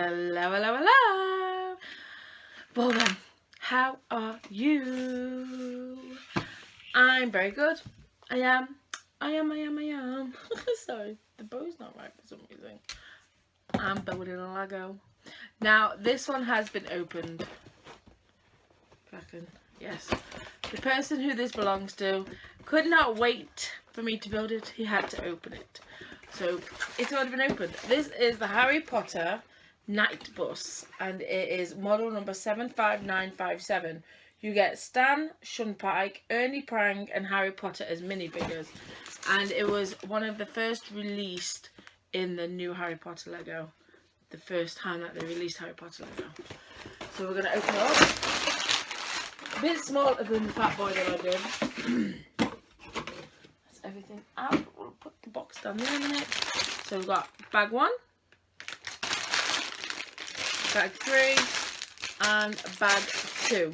Hello, hello, hello. Well then, how are you? I'm very good. I am. Sorry, the bow's not right for some reason. I'm building a Lego. Now, this one has been opened. Yes. The person who this belongs to could not wait for me to build it. He had to open it. So, it's already been opened. This is the Harry Potter Night Bus, and it is model number 75957. You get Stan, Shunpike, Ernie Prang, and Harry Potter as minifigures. And it was one of the first released in the new Harry Potter Lego. The first time that they released Harry Potter Lego. So we're going to open it up. A bit smaller than the fat boy that I did. That's everything out. We'll put the box down there in a minute. So we've got bag 1, bag 3, and bag 2.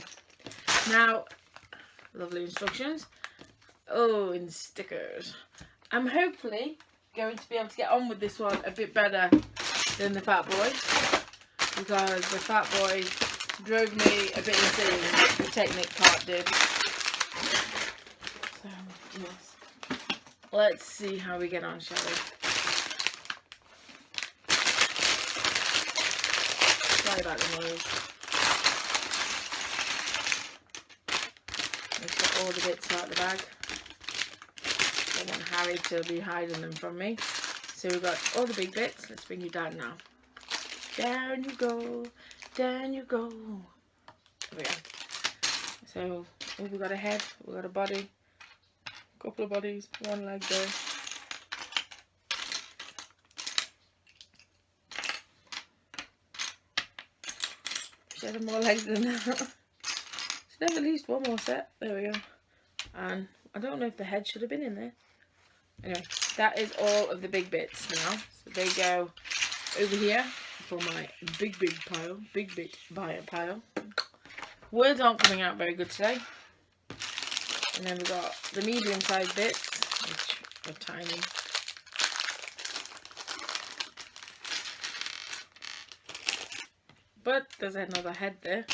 Now, lovely instructions. Oh, and stickers. I'm hopefully going to be able to get on with this one a bit better than the fat boy, because the fat boy drove me a bit insane. The Technic part did. So, yes. Let's see how we get on, shall we? Sorry about the noise. Let's get all the bits out of the bag. I don't want Harry to be hiding them from me. So we've got all the big bits. Let's bring you down now. Down you go. Down you go. There we go. So we've got a head. We've got a body. A couple of bodies. One leg there. Should have more legs than that. Should have at least one more set. There we go. And I don't know if the head should have been in there. Anyway, that is all of the big bits now. So they go over here for my big pile. Big pile. Words aren't coming out very good today. And then we've got the medium sized bits, which are tiny. But there's another head there.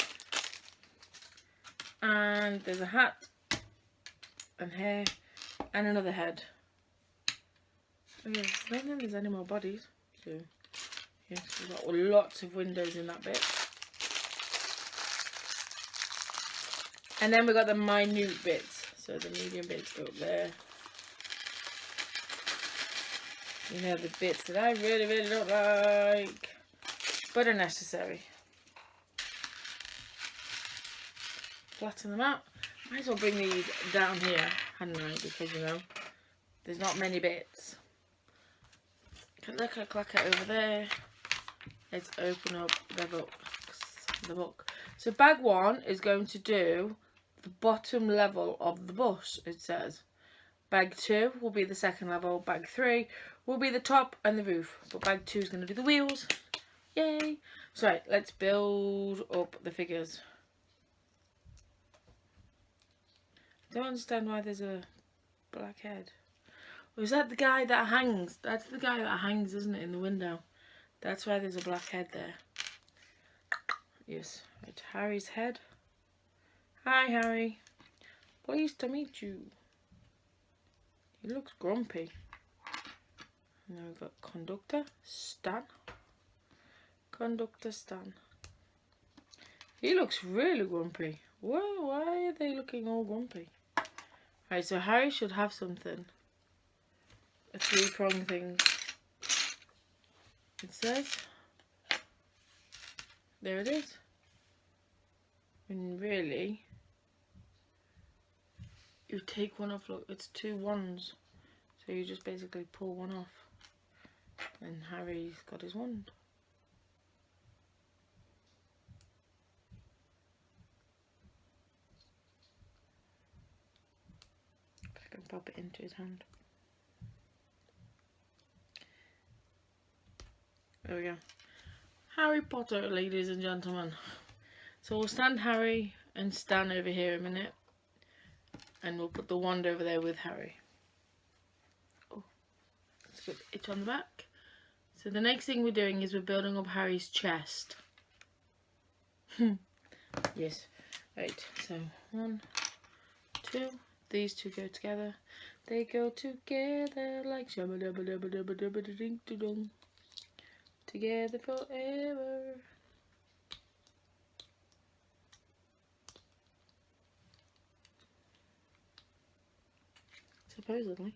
And there's a hat and hair and another head. Okay, I don't think there's any more bodies. So, yes, we've got lots of windows in that bit. And then we've got the minute bits. So the medium bits go up there. You know, the bits that I really don't like, but are necessary. Flatten them out. Might as well bring these down here, hadn't I? Because, you know, there's not many bits. Look at it over there. Let's open up the book. So bag 1 is going to do the bottom level of the bus, it says. Bag 2 will be the second level. Bag 3 will be the top and the roof. But bag 2 is going to do the wheels. Yay! So right, let's build up the figures. I don't understand why there's a black head. Or is that the guy that hangs? That's the guy that hangs, isn't it, in the window? That's why there's a black head there. Yes, right, Harry's head. Hi, Harry. Pleased to meet you. He looks grumpy. And then we've got Conductor Stan. Conductor Stan. He looks really grumpy. Why are they looking all grumpy? Right, so Harry should have something. A 3-prong thing. It says. There it is. And really, you take one off. Look, it's 2 wands. So you just basically pull one off. And Harry's got his wand. If I can pop it into his hand. There we go. Harry Potter, ladies and gentlemen. So we'll stand Harry and Stan over here a minute. And we'll put the wand over there with Harry. Oh, it's a good itch on the back. So the next thing we're doing is we're building up Harry's chest. Yes. Right, so 1, 2, these two go together. They go together like shabba-dabba-dabba-dabba-dabba-ding-dong. Together forever. Supposedly.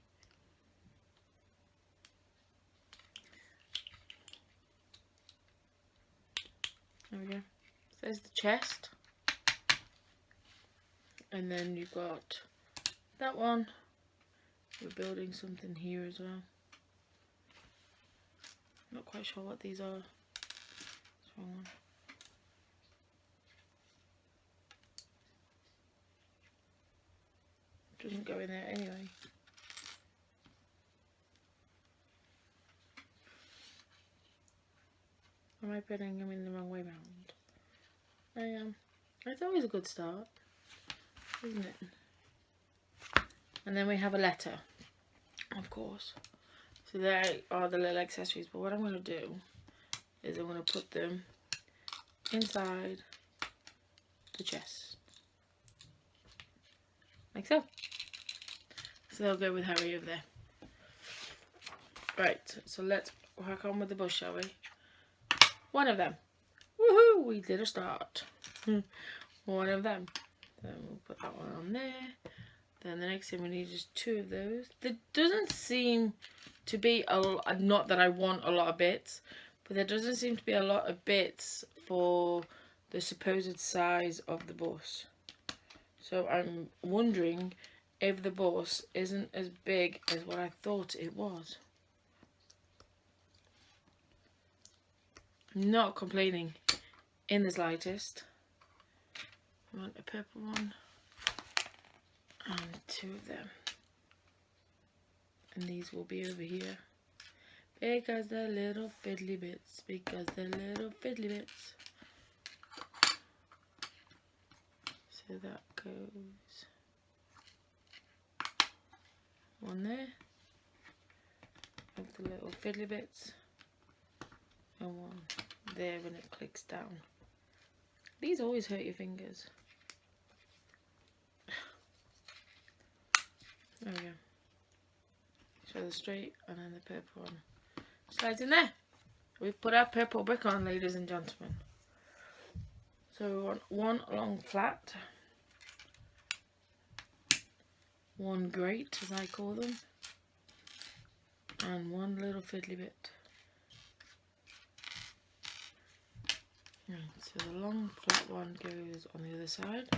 There we go. So there's the chest. And then you've got that one. We're building something here as well. Not quite sure what these are. It's the wrong one. Doesn't go in there anyway. Am I putting them in the wrong way round? I am. It's always a good start, isn't it? And then we have a letter, of course. So there are the little accessories. But what I'm going to do is I'm going to put them inside the chest. Like so. So they'll go with Harry over there. Right, so let's work on with the bush, shall we? One of them. Woohoo! We did a start. One of them. Then we'll put that one on there. Then the next thing we need is 2 of those. There doesn't seem to be a lot, not that I want a lot of bits, but there doesn't seem to be a lot of bits for the supposed size of the bus. So I'm wondering if the bus isn't as big as what I thought it was. I'm not complaining in the slightest. I want a purple one and 2 of them. And these will be over here. Because they're little fiddly bits. Because they're little fiddly bits. So that goes one there. Of the little fiddly bits. And one there when it clicks down. These always hurt your fingers. There we go. So the straight and then the purple one slides in there. We've put our purple brick on, ladies and gentlemen. So we want one long flat, one grate as I call them, and one little fiddly bit. Right, so the long flat one goes on the other side,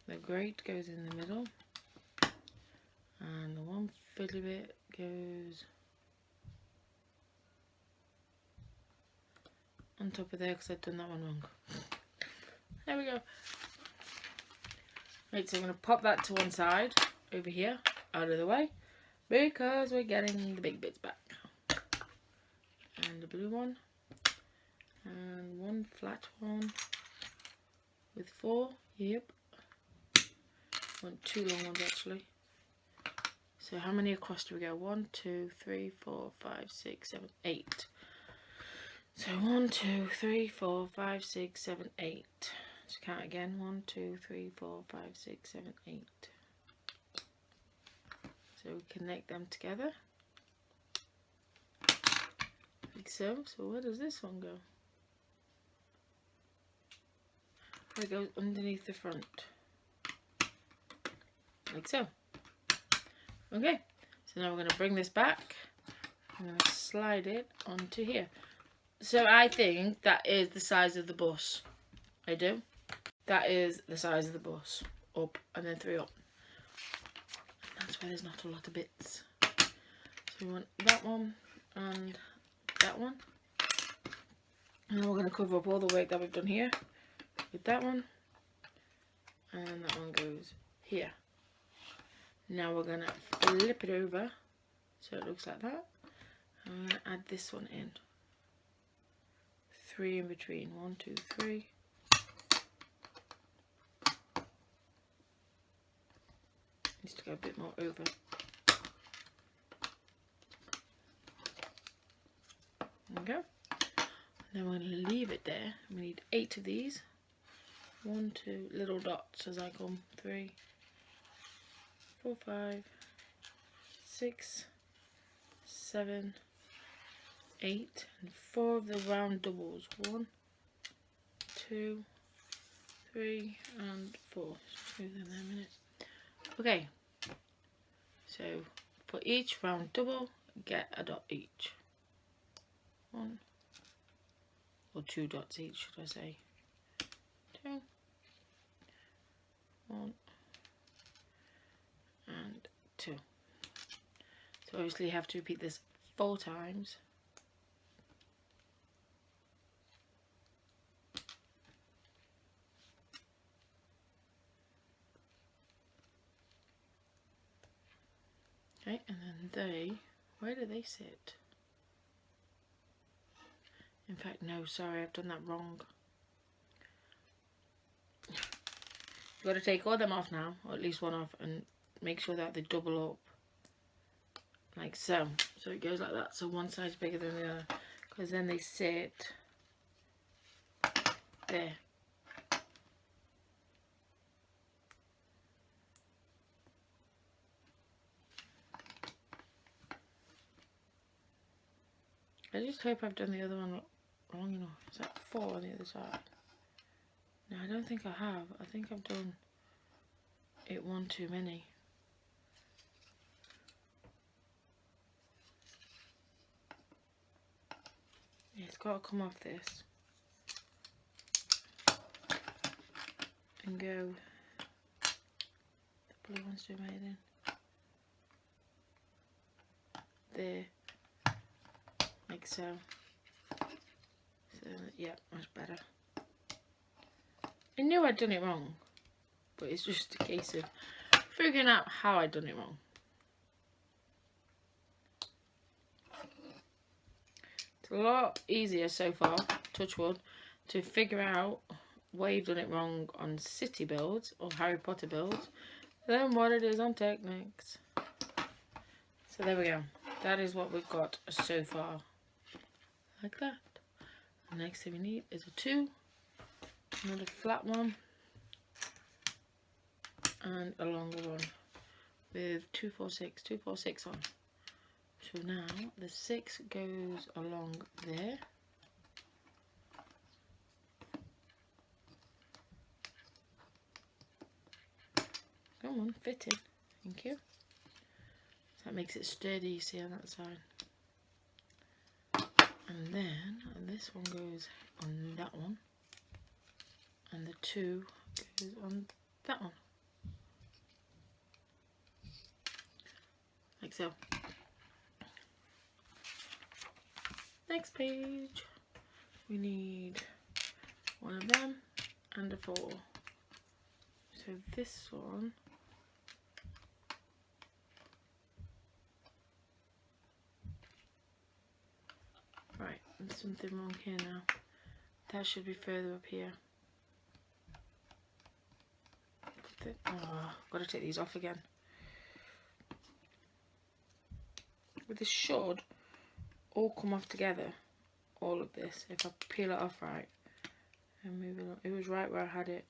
the grate goes in the middle, and the one fiddly bit goes on top of there because I've done that one wrong. There we go. Right, so I'm going to pop that to one side over here, out of the way, because we're getting the big bits back. And the blue one. And one flat one with 4, yep. Want 2 long ones actually. So how many across do we go? 1, 2, 3, 4, 5, 6, 7, 8. So 1, 2, 3, 4, 5, 6, 7, 8. Let's count again. 1, 2, 3, 4, 5, 6, 7, 8. So we connect them together. Like so. So where does this one go? It goes underneath the front, like so. Okay, so now we're going to bring this back. I'm going to slide it onto here. So I think that is the size of the bus. I do. That is the size of the bus. Up and then 3 up. And that's why there's not a lot of bits. So we want that one and that one. And then we're going to cover up all the work that we've done here with that one, and that one goes here. Now we're gonna flip it over so it looks like that. I'm gonna add this one in. 3 in between. 1, 2, 3. Needs to go a bit more over. we go. And then we're going to leave it there. We need 8 of these. 1, 2 little dots as I come. 3, 4, 5, 6, 7, 8, and 4 of the round doubles. 1, 2, 3, and 4. Move them there a minute. Okay, so for each round double, get a dot each. 1 or 2 dots each, should I say? 2, 1, and 2. So obviously you have to repeat this 4 times. Okay, and then where do they sit? In fact, no, sorry, I've done that wrong. You've got to take all them off now, or at least one off, and make sure that they double up. Like so. So it goes like that, so one side's bigger than the other. Because then they sit there. I just hope I've done the other one wrong enough. Is that 4 on the other side? No, I don't think I have. I think I've done it one too many. Yeah, it's got to come off this. And go. The blue one's too amazing. There. Like so. So, yeah, much better. I knew I'd done it wrong, but it's just a case of figuring out how I'd done it wrong. It's a lot easier so far, touch wood, to figure out where you've done it wrong on city builds or Harry Potter builds than what it is on Technics. So there we go. That is what we've got so far. Like that. The next thing we need is a 2, another flat one, and a longer one with 2, 4, 6, 2, 4, 6 on. So now the 6 goes along there. Come on, fit in. Thank you. So that makes it sturdy, you see, on that side. And then this one goes on that one, and the 2 goes on that one, like so. Next page, we need one of them and a 4. So this one, right, there's something wrong here now. That should be further up here. Oh, got to take these off again. But this should all come off together, all of this, if I peel it off right and move it up. It was right where I had it.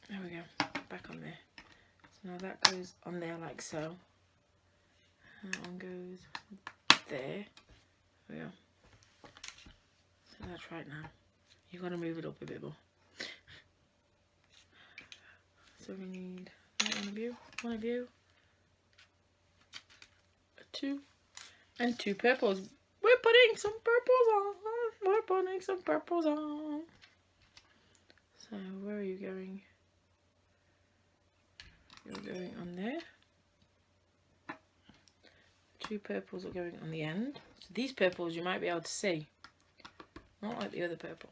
There we go, back on there. So now that goes on there like so. That one goes there. There we go. So that's right now. You've got to move it up a bit more. So we need one of you, a 2, and 2 purples. We're putting some purples on. We're putting some purples on. So where are you going? You're going on there. 2 purples are going on the end. So these purples you might be able to see. Not like the other purple.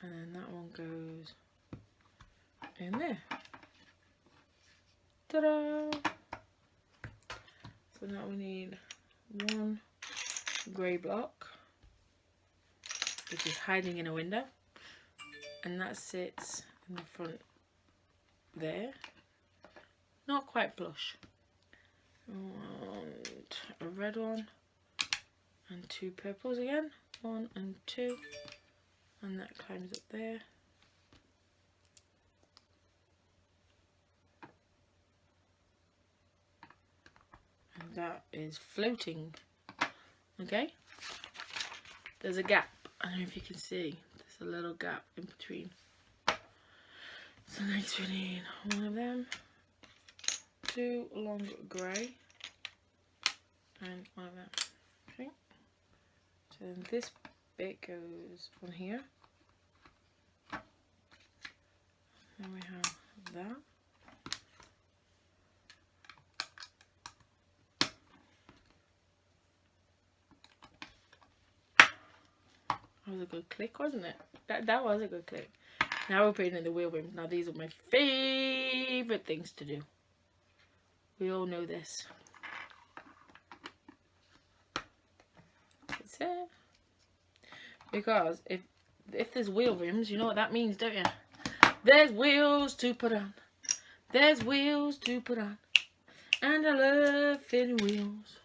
And then that one goes in there. Ta-da! So now we need 1 grey block, which is hiding in a window. And that sits in the front there. Not quite flush. And a red one. And 2 purples again. 1 and 2. And that climbs up there. And that is floating. Okay? There's a gap. I don't know if you can see. There's a little gap in between. So next we need one of them. 2 long grey. And one of them. Okay? So then this bit goes on here. Then we have that. That was a good click, wasn't it? That was a good click. Now we're putting in the wheel rims. Now these are my favourite things to do. We all know this. That's it. Because if there's wheel rims, you know what that means, don't you? There's wheels to put on. There's wheels to put on. And I love fitting wheels.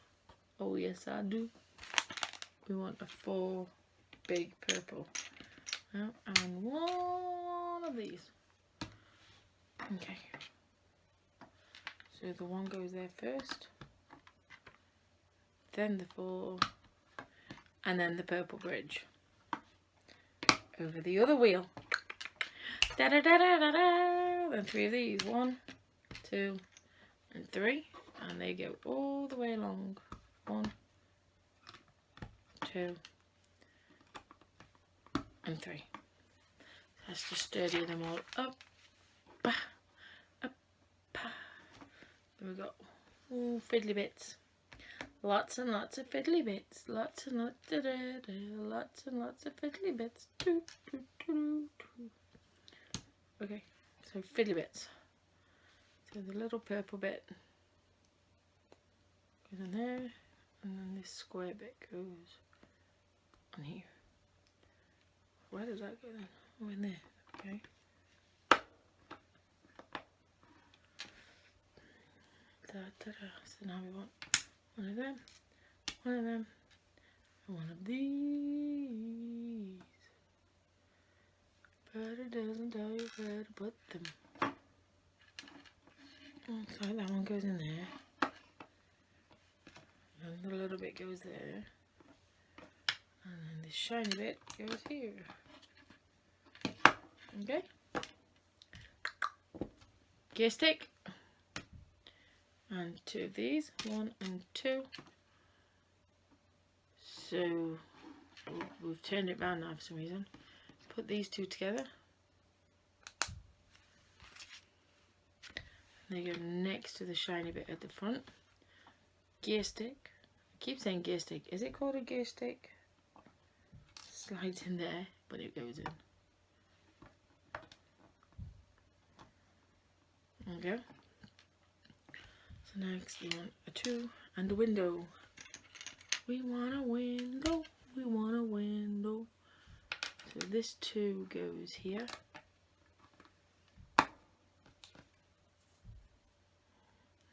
Oh yes I do. We want a 4 big purple. Oh, and one of these. Okay. So the one goes there first. Then the 4. And then the purple bridge. Over the other wheel. Da da da da da da. Then 3 of these. 1, 2, and 3. And they go all the way along. 1, 2, and 3. Let's just sturdy them all up. Up. Then we've got fiddly bits. Lots and lots of fiddly bits. Lots and lots of lots and lots of fiddly bits. Okay, so fiddly bits. So the little purple bit goes in there, and then this square bit goes on here. Where does that go then? Oh, in there. Okay. So now we want one of them, and one of these. But it doesn't tell you where to put them. So that one goes in there. And the little bit goes there. And then this shiny bit goes here. Okay. Gear stick. And 2 of these. 1 and 2. So we've turned it round now for some reason. Put these 2 together. They go next to the shiny bit at the front. Gear stick. I keep saying gear stick. Is it called a gear stick? Slides in there, but it goes in. There we go. So next we want a 2 and a window. We want a window. We want a window. So this 2 goes here.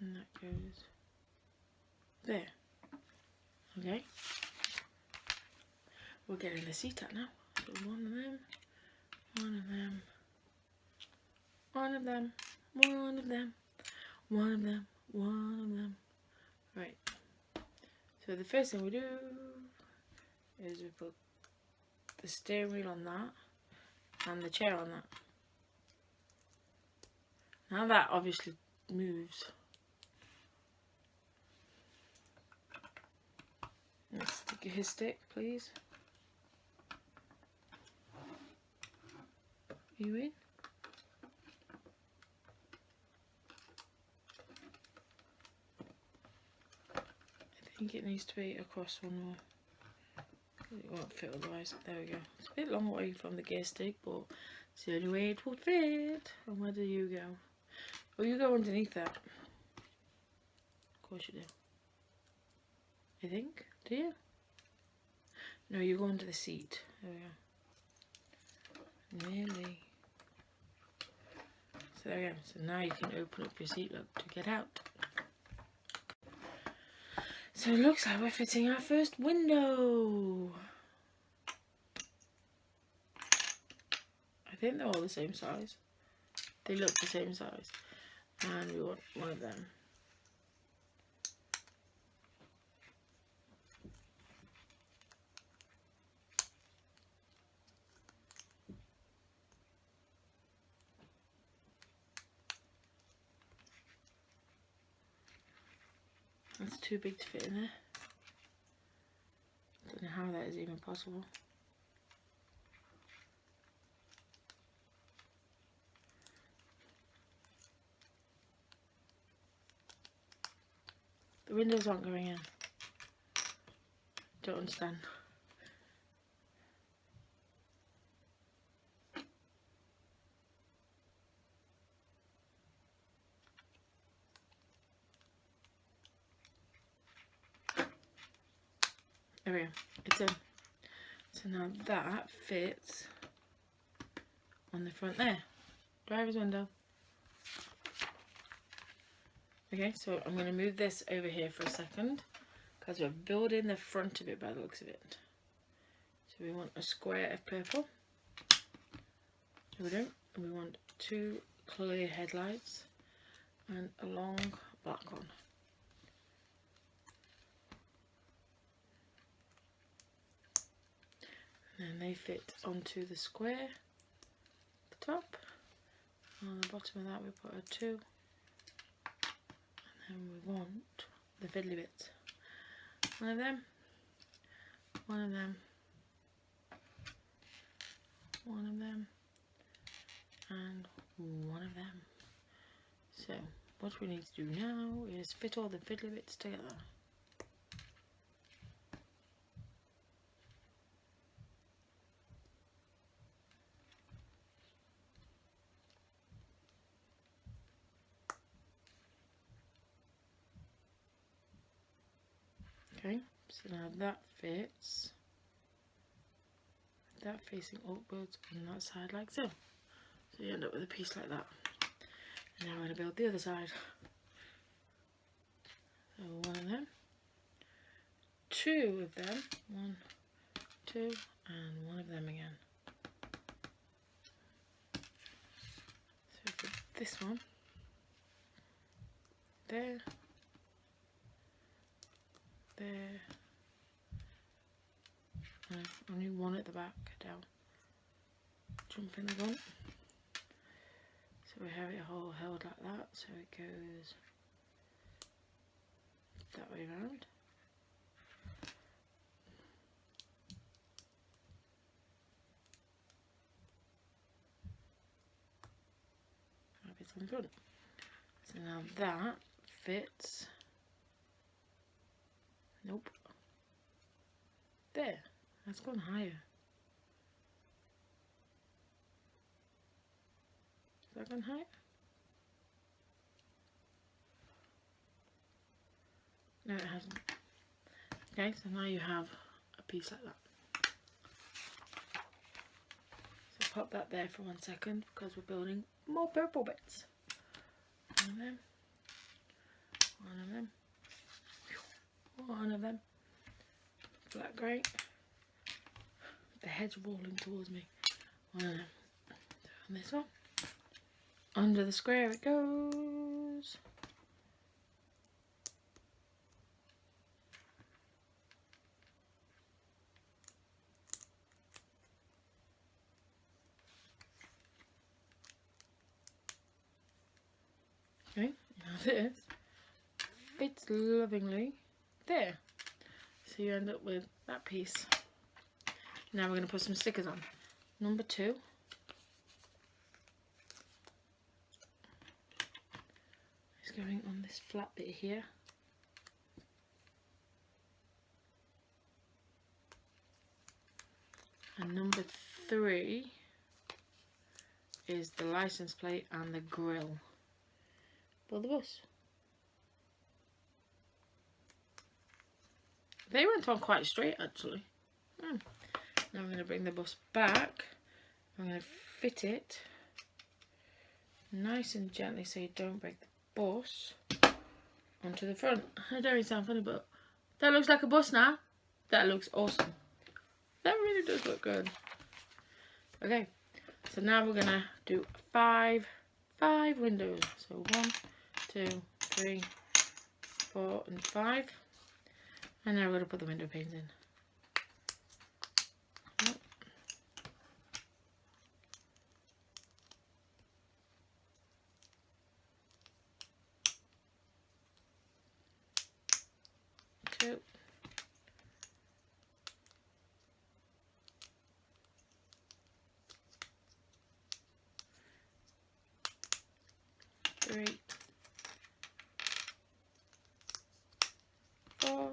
And that goes there. Okay. We're getting the seat out now. So one of them, one of them, one of them, one of them, one of them, one of them. Right. So the first thing we do is we put the steering wheel on that and the chair on that. Now that obviously moves. Let's stick his stick, please. Are you in? I think it needs to be across one more. It won't fit otherwise. There we go. It's a bit long way from the gear stick, but it's the only way it will fit. And where do you go? Oh, you go underneath that. Of course you do. I think. Do you? No, you go under the seat. There we go. Nearly. So there we go. So now you can open up your seat look to get out. So it looks like we're fitting our first window. I think they're all the same size. They look the same size. And we want one of them. That's too big to fit in there. Don't know how that is even possible. The windows aren't going in. Don't understand. There we go. It's in. So now that fits on the front there. Driver's window. Okay, so I'm going to move this over here for a second because we're building the front of it by the looks of it. So we want a square of purple. There we go. And we want 2 clear headlights and a long black one. And then they fit onto the square at the top. On the bottom of that we put a 2. And we want the fiddly bits. One of them, one of them, one of them, and one of them. So what we need to do now is fit all the fiddly bits together. Okay, so now that fits, that facing upwards on that side like so. So you end up with a piece like that. And now we're going to build the other side. So one of them, 2 of them, 1, 2, and one of them again. So for this one, there, there, and only one at the back down. Jump in the gun. So we have it all held like that, so it goes that way around. That fits on the front. So now that fits. Nope. There. That's gone higher. Is that gone higher? No, it hasn't. Okay, so now you have a piece like that. So pop that there for 1 second because we're building more purple bits. One of them. One of them. One of them. Black grey. The head's rolling towards me. One of them. And this one. Under the square it goes. Okay, now this fits lovingly there. So you end up with that piece. Now we're going to put some stickers on. Number 2. Is going on this flat bit here. And number 3 is the license plate and the grille for the bus. They went on quite straight actually. Now I'm going to bring the bus back. I'm going to fit it nice and gently so you don't break the bus onto the front. I don't really sound funny, but That looks like a bus now. That looks awesome. That really does look good. Okay, so now we're gonna do five windows. So 1, 2, 3, 4, and 5. And now we're gonna put the window panes in. Yep. 2. 3, 4.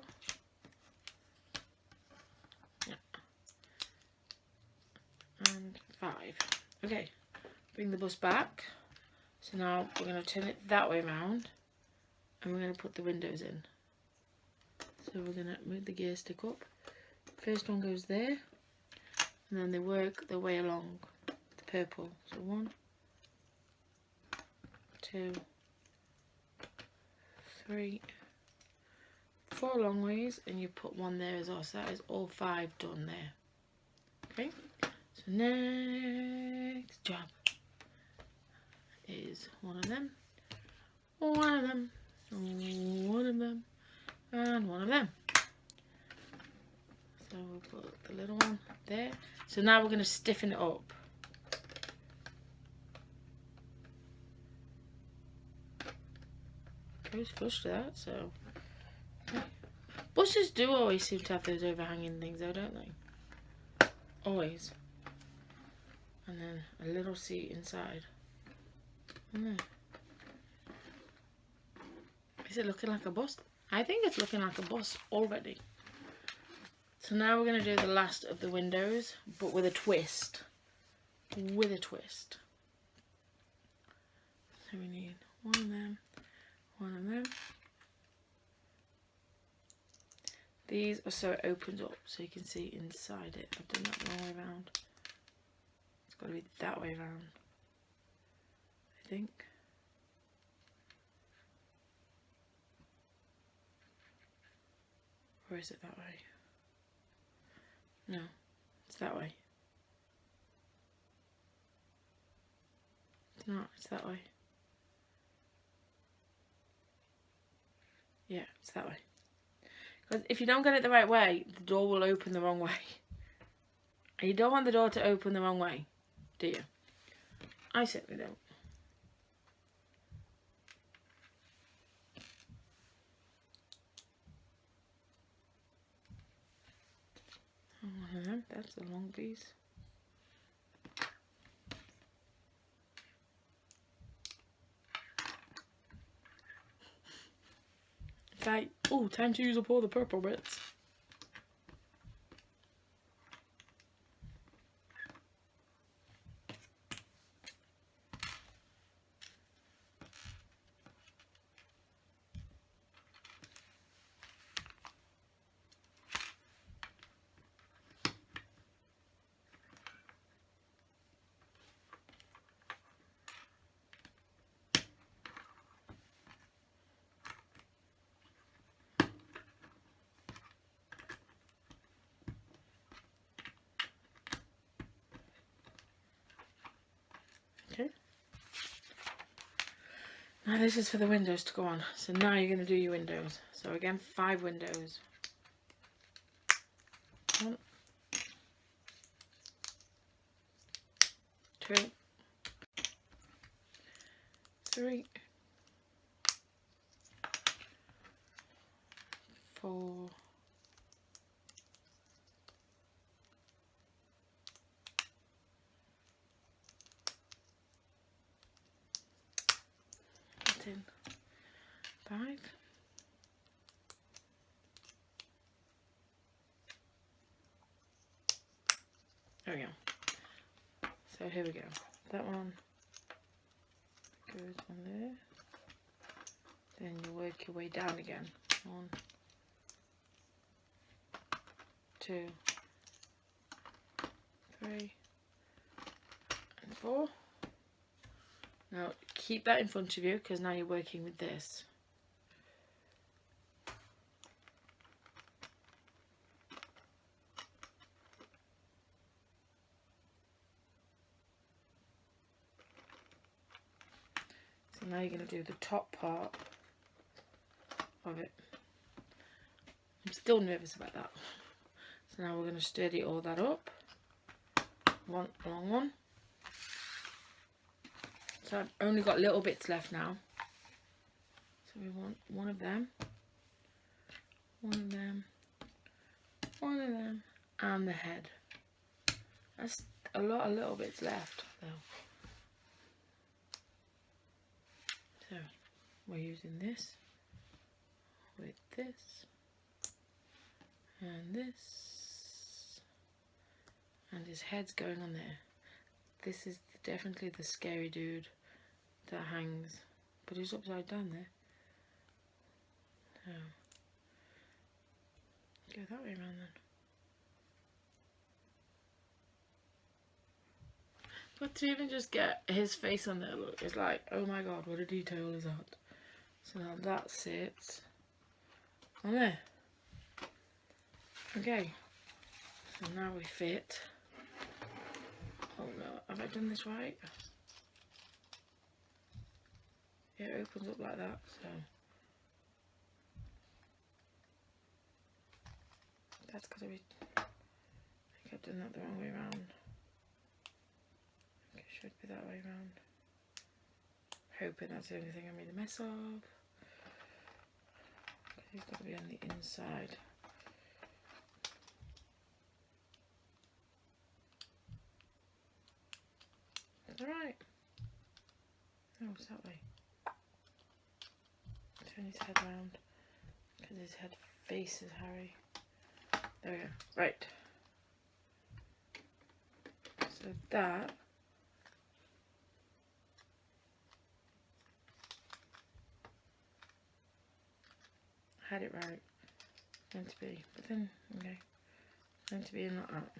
Yeah. And 5. Okay, bring the bus back. So now we're going to turn it that way around and we're going to put the windows in. So we're going to move the gear stick up. First one goes there and then they work their way along the purple. So 1, 2, 3, 4 long ways, and you put one there as well. So that is all 5 done there. Okay, so next job is one of them, one of them, one of them, and one of them. So we'll put the little one there. So now we're going to stiffen it up. Goes flush to that, so okay. Buses do always seem to have those overhanging things though, don't they? Always. And then a little seat inside. Is it looking like a bus? I think it's looking like a bus already. So now we're going to do the last of the windows, but with a twist. With a twist. So we need one of them. One of them. These are so it opens up so you can see inside it. I've done that the wrong way around. It's got to be that way around, I think. Or is it that way? No, it's that way. It's not, it's that way. Yeah, it's that way. Because if you don't get it the right way, the door will open the wrong way. And you don't want the door to open the wrong way, do you? I certainly don't. One of them, that's a long piece. It's like, oh, time to use up all the purple bits. Okay. Now this is for the windows to go on. So now you're going to do your windows. So again, 5 windows. 1, 2, 3, 4, 5. There we go. So here we go. That one goes on there. Then you work your way down again. 1, 2, 3, and 4. Now keep that in front of you because now you're working with this. now you're going to do the top part of it. I'm still nervous about that. So now we're going to sturdy all that up. One long one. So I've only got little bits left now. So we want one of them, one of them, one of them, and the head. That's a lot of little bits left though. So we're using this with this and this, and his head's going on there. This is definitely the scary dude that hangs, but he's upside down there. So go that way around then. But to even just get his face on there, look, it's like, oh my god, what a detail is that. So now that sits on there. Okay, so now we fit. Oh no, have I done this right? Yeah, it opens up like that, so that's gotta be, I think I've done that the wrong way around. It should be that way around. Hoping that's the only thing I made a mess of. He's got to be on the inside. Is that right? No, it's that way. Turn his head round because his head faces Harry. There we go. Right. So that had it right. Meant to be. But then, okay. Meant to be in like that.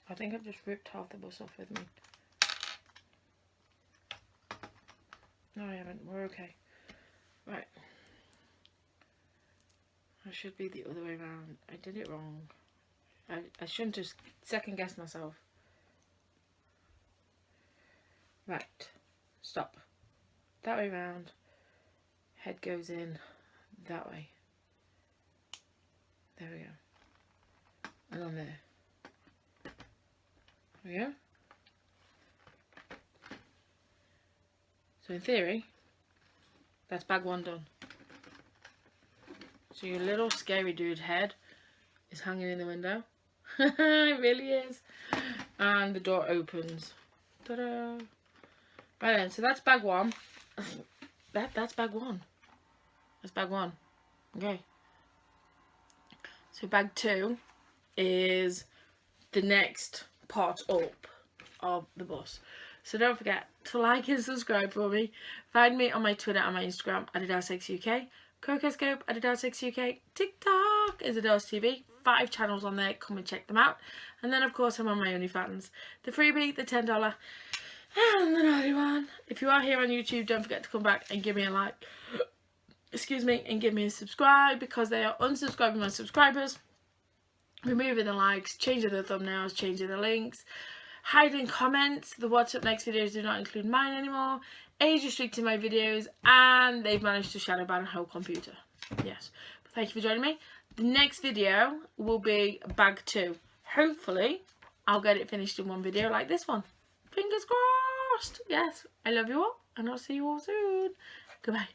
I think I've just ripped half the bus off with me. No, I haven't. We're okay. Right. I should be the other way around. I did it wrong. I shouldn't just second guess myself. Right. Stop. That way round. Head goes in that way. There we go. And on there. There we go. So in theory, that's bag one done. So your little scary dude head is hanging in the window. It really is. And the door opens. Ta-da! Right then, so that's bag one. That's bag one. That's bag one. Okay. So bag two is the next part up of the bus. So don't forget to like and subscribe for me. Find me on my Twitter and my Instagram at Adelesexyuk. Cocoscope at Adelesexyuk. TikTok is AdelesTV. 5 channels on there. Come and check them out. And then of course I'm on my OnlyFans. The freebie, the $10, and the naughty one. If you are here on YouTube, don't forget to come back and give me a like. Excuse me, and give me a subscribe, because they are unsubscribing my subscribers, removing the likes, changing the thumbnails, changing the links, hiding comments. The what's up next videos do not include mine anymore, age restricting my videos, and they've managed to shadow ban a whole computer. Yes, but thank you for joining me. The next video will be bag 2. Hopefully I'll get it finished in one video like this one. Fingers crossed. Yes, I love you all, and I'll see you all soon. Goodbye.